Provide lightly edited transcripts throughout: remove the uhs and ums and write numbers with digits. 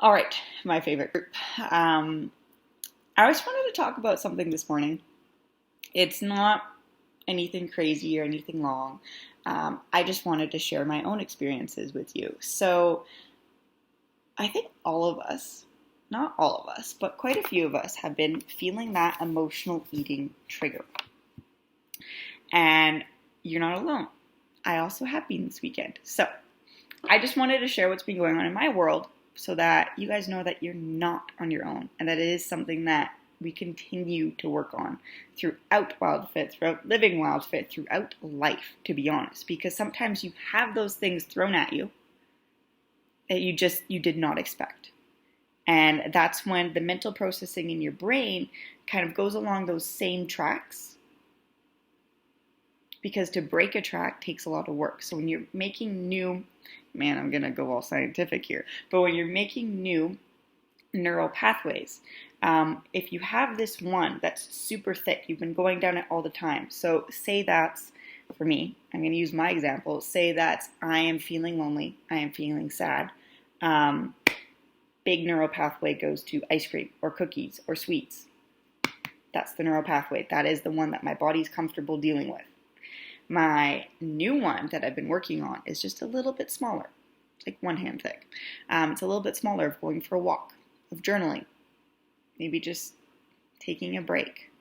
All right, my favorite group. I just wanted to talk about something this morning. It's not anything crazy or anything long. I just wanted to share my own experiences with you. So I think all of us, not all of us, but quite a few of us have been feeling that emotional eating trigger. And you're not alone. I also have been this weekend. So I just wanted to share what's been going on in my world so that you guys know that you're not on your own and that it is something that we continue to work on throughout WildFit, throughout living WildFit, throughout life, to be honest, because sometimes you have those things thrown at you that you did not expect. And that's when the mental processing in your brain kind of goes along those same tracks, because to break a track takes a lot of work. So when you're making new, man, I'm going to go all scientific here, but when you're making new neural pathways, if you have this one that's super thick, you've been going down it all the time. So say that's, for me, I'm going to use my example, say that I am feeling lonely, I am feeling sad. Big neural pathway goes to ice cream or cookies or sweets. That's the neural pathway. That is the one that my body's comfortable dealing with. My new one that I've been working on is just a little bit smaller, like one hand thick. It's a little bit smaller of going for a walk, of journaling, maybe just taking a break.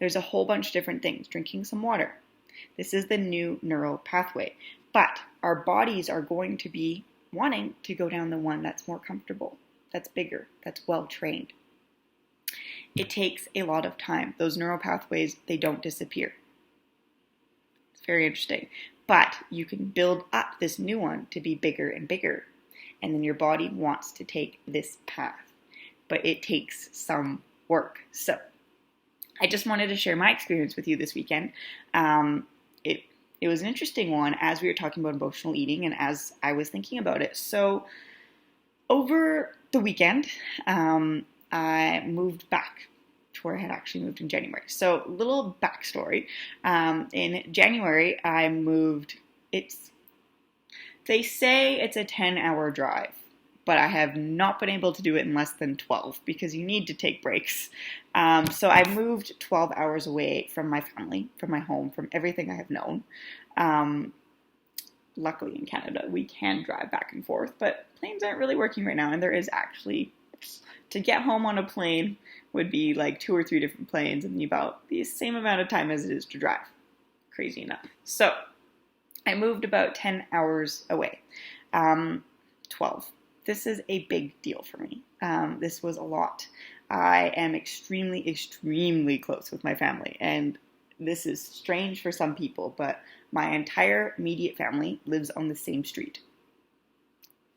There's a whole bunch of different things, drinking some water. This is the new neural pathway. But our bodies are going to be wanting to go down the one that's more comfortable, that's bigger, that's well trained. It takes a lot of time. Those neural pathways, they don't disappear. Very interesting. But you can build up this new one to be bigger and bigger. And then your body wants to take this path. But it takes some work. So I just wanted to share my experience with you this weekend. It was an interesting one as we were talking about emotional eating and as I was thinking about it. So over the weekend, I moved back to where I had actually moved in January. So little backstory. In January, I moved, they say it's a 10-hour drive, but I have not been able to do it in less than 12 because you need to take breaks. So I moved 12 hours away from my family, from my home, from everything I have known. Luckily in Canada, we can drive back and forth, but planes aren't really working right now, and there is actually, to get home on a plane would be like 2 or 3 different planes in about the same amount of time as it is to drive. Crazy enough. So I moved about 10 hours away. 12. This is a big deal for me. This was a lot. I am extremely, extremely close with my family, and this is strange for some people, but my entire immediate family lives on the same street.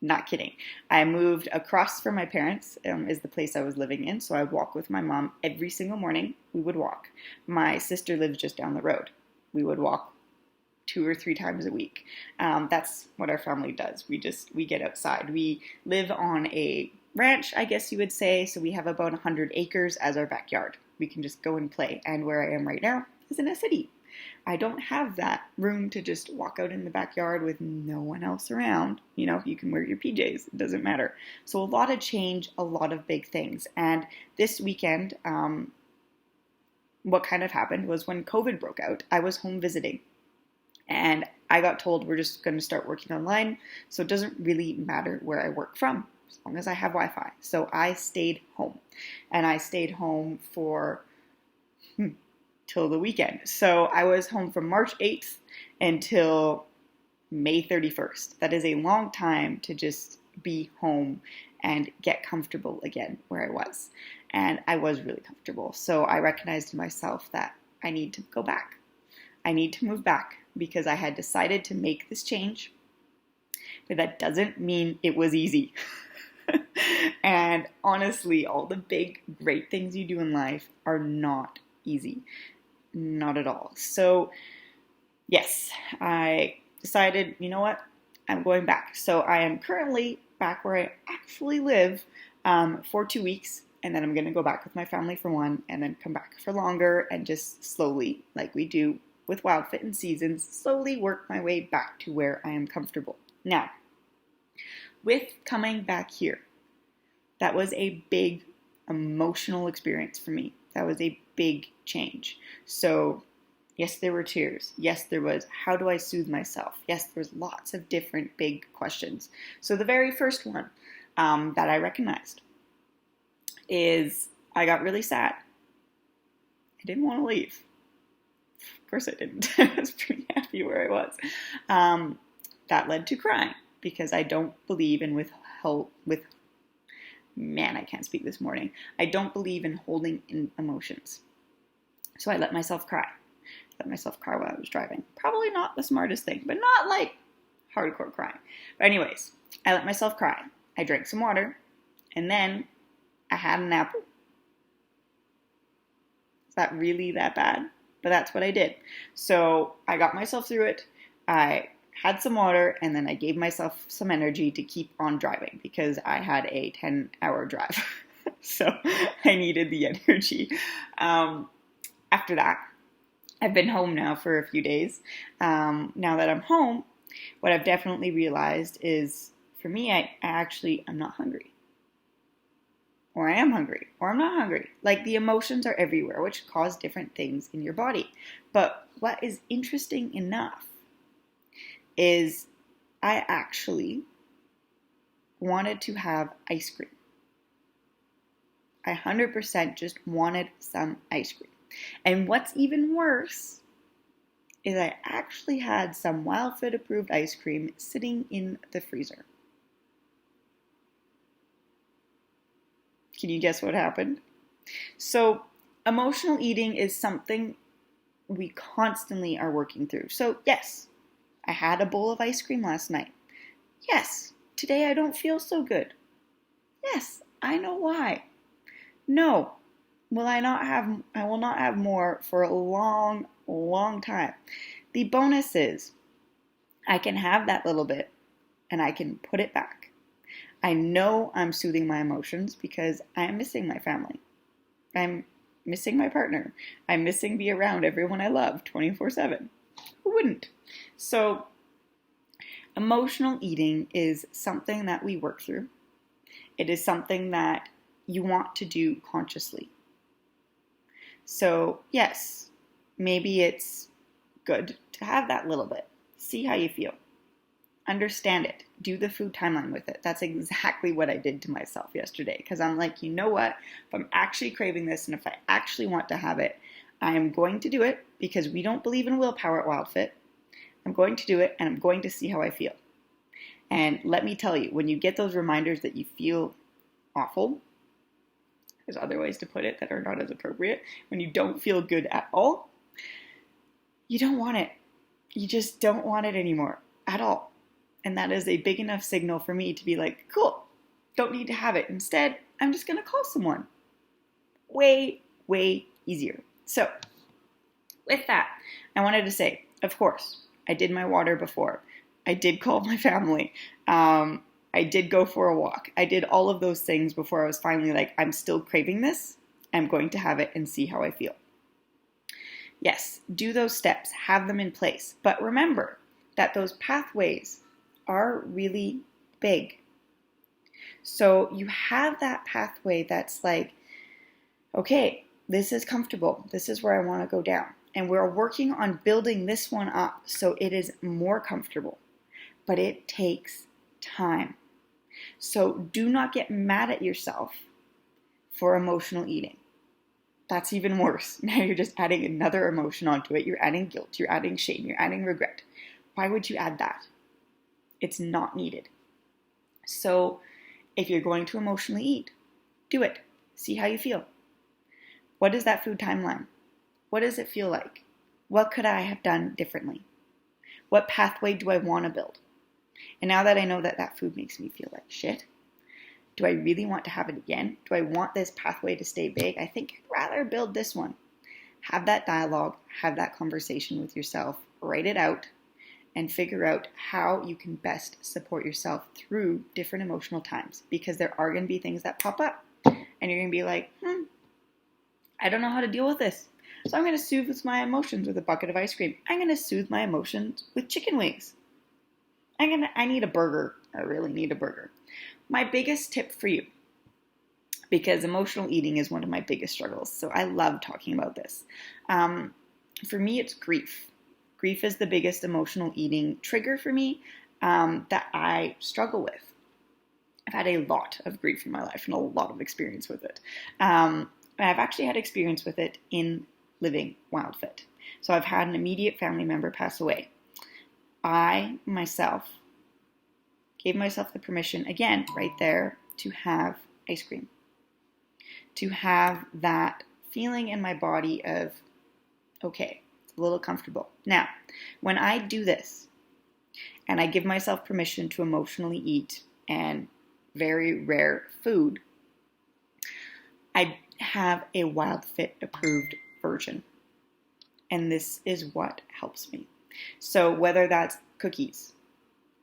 Not kidding. I moved across from my parents, is the place I was living in, so I would walk with my mom every single morning. We would walk. My sister lives just down the road. We would walk 2 or 3 times a week. That's what our family does. We get outside. We live on a ranch, I guess you would say, so we have about 100 acres as our backyard. We can just go and play, and where I am right now is in a city. I don't have that room to just walk out in the backyard with no one else around. You know, you can wear your PJs. It doesn't matter. So a lot of change, a lot of big things. And this weekend, what kind of happened was when COVID broke out, I was home visiting. And I got told we're just going to start working online. So it doesn't really matter where I work from, as long as I have Wi-Fi. So I stayed home. And I stayed home for till the weekend. So I was home from March 8th until May 31st. That is a long time to just be home and get comfortable again where I was. And I was really comfortable. So I recognized in myself that I need to go back. I need to move back because I had decided to make this change. But that doesn't mean it was easy. And honestly, all the big, great things you do in life are not easy. Not at all. So yes, I decided, you know what, I'm going back. So I am currently back where I actually live for 2 weeks, and then I'm going to go back with my family for 1, and then come back for longer, and just slowly, like we do with WildFit and seasons, slowly work my way back to where I am comfortable. Now, with coming back here, That was a big emotional experience for me. That was a big change. So yes, there were tears. Yes, there was, how do I soothe myself? Yes, there was lots of different big questions. So the very first one that I recognized is I got really sad. I didn't want to leave. Of course I didn't. I was pretty happy where I was. That led to crying because I don't believe in I can't speak this morning. I don't believe in holding in emotions. So I let myself cry. Let myself cry while I was driving. Probably not the smartest thing, but not like hardcore crying. But anyways, I let myself cry. I drank some water, and then I had an apple. Is that really that bad? But that's what I did. So I got myself through it. I had some water, and then I gave myself some energy to keep on driving because I had a 10-hour drive. So I needed the energy. After that, I've been home now for a few days. Now that I'm home, what I've definitely realized is, for me, I'm not hungry. Or I am hungry, or I'm not hungry. Like, the emotions are everywhere, which cause different things in your body. But what is interesting enough is I actually wanted to have ice cream. I 100% just wanted some ice cream. And what's even worse is I actually had some WildFit approved ice cream sitting in the freezer. Can you guess what happened? So emotional eating is something we constantly are working through. So yes, I had a bowl of ice cream last night. Yes, today I don't feel so good. Yes, I know why. No, I will not have more for a long, long time. The bonus is I can have that little bit and I can put it back. I know I'm soothing my emotions because I am missing my family. I'm missing my partner. I'm missing being around everyone I love 24/7. Who wouldn't? So emotional eating is something that we work through. It is something that you want to do consciously. So yes, maybe it's good to have that little bit. See how you feel. Understand it. Do the food timeline with it. That's exactly what I did to myself yesterday. Because I'm like, you know what? If I'm actually craving this and if I actually want to have it, I am going to do it because we don't believe in willpower at WildFit. I'm going to do it and I'm going to see how I feel. And let me tell you, when you get those reminders that you feel awful, there's other ways to put it that are not as appropriate. When you don't feel good at all, you don't want it. You just don't want it anymore at all. And that is a big enough signal for me to be like, cool, don't need to have it. Instead, I'm just going to call someone. Way, way easier. So with that, I wanted to say, of course, I did my water before. I did call my family. I did go for a walk. I did all of those things before I was finally like, I'm still craving this. I'm going to have it and see how I feel. Yes, do those steps. Have them in place. But remember that those pathways are really big. So you have that pathway that's like, okay, this is comfortable. This is where I want to go down. And we're working on building this one up so it is more comfortable. But it takes time. So do not get mad at yourself for emotional eating. That's even worse. Now you're just adding another emotion onto it. You're adding guilt. You're adding shame. You're adding regret. Why would you add that? It's not needed. So if you're going to emotionally eat, do it. See how you feel. What is that food timeline? What does it feel like? What could I have done differently? What pathway do I want to build? And now that I know that that food makes me feel like shit, do I really want to have it again? Do I want this pathway to stay big? I think I'd rather build this one. Have that dialogue, have that conversation with yourself, write it out, and figure out how you can best support yourself through different emotional times. Because there are going to be things that pop up. And you're going to be like, I don't know how to deal with this. So I'm going to soothe my emotions with a bucket of ice cream. I'm going to soothe my emotions with chicken wings. I need a burger. I really need a burger. My biggest tip for you because emotional eating is one of my biggest struggles. So I love talking about this. For me, it's grief. Grief is the biggest emotional eating trigger for me that I struggle with. I've had a lot of grief in my life and a lot of experience with it. I've actually had experience with it in living WildFit. So I've had an immediate family member pass away. I myself gave myself the permission, again, right there, to have ice cream. To have that feeling in my body of, okay, it's a little comfortable. Now, when I do this, and I give myself permission to emotionally eat and very rare food, I have a WildFit approved version. And this is what helps me. So whether that's cookies,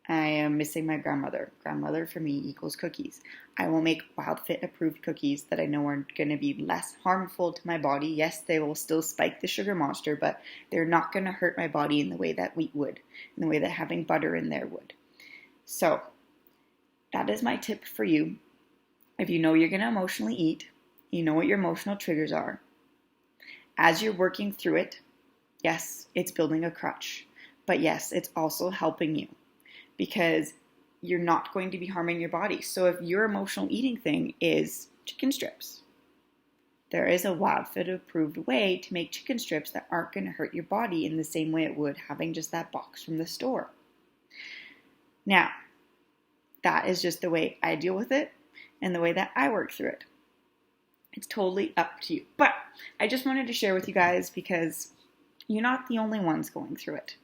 I am missing my grandmother. Grandmother for me equals cookies. I will make WildFit approved cookies that I know are going to be less harmful to my body. Yes, they will still spike the sugar monster, but they're not going to hurt my body in the way that wheat would, in the way that having butter in there would. So that is my tip for you. If you know you're going to emotionally eat, you know what your emotional triggers are. As you're working through it, yes, it's building a crutch. But yes, it's also helping you because you're not going to be harming your body. So if your emotional eating thing is chicken strips, there is a WildFit approved way to make chicken strips that aren't going to hurt your body in the same way it would having just that box from the store. Now, that is just the way I deal with it and the way that I work through it. It's totally up to you. But I just wanted to share with you guys because you're not the only ones going through it.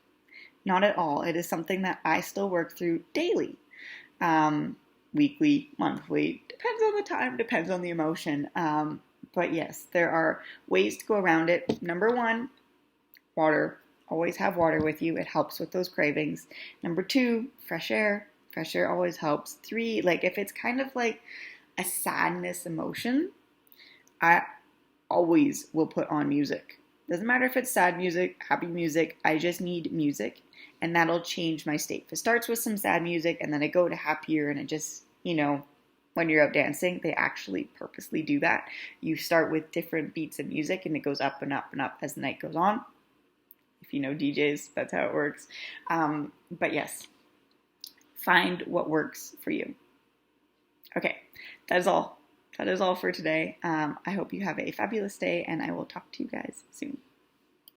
Not at all. It is something that I still work through daily, weekly, monthly, depends on the time, depends on the emotion. But yes, there are ways to go around it. Number one, water. Always have water with you. It helps with those cravings. Number two, fresh air. Fresh air always helps. Three, like if it's kind of like a sadness emotion, I always will put on music. Doesn't matter if it's sad music, happy music, I just need music and that'll change my state. If it starts with some sad music and then I go to happier and it just, when you're out dancing, they actually purposely do that. You start with different beats of music and it goes up and up and up as the night goes on. If you know DJs, that's how it works. But yes, find what works for you. Okay, that is all. That is all for today. I hope you have a fabulous day and I will talk to you guys soon.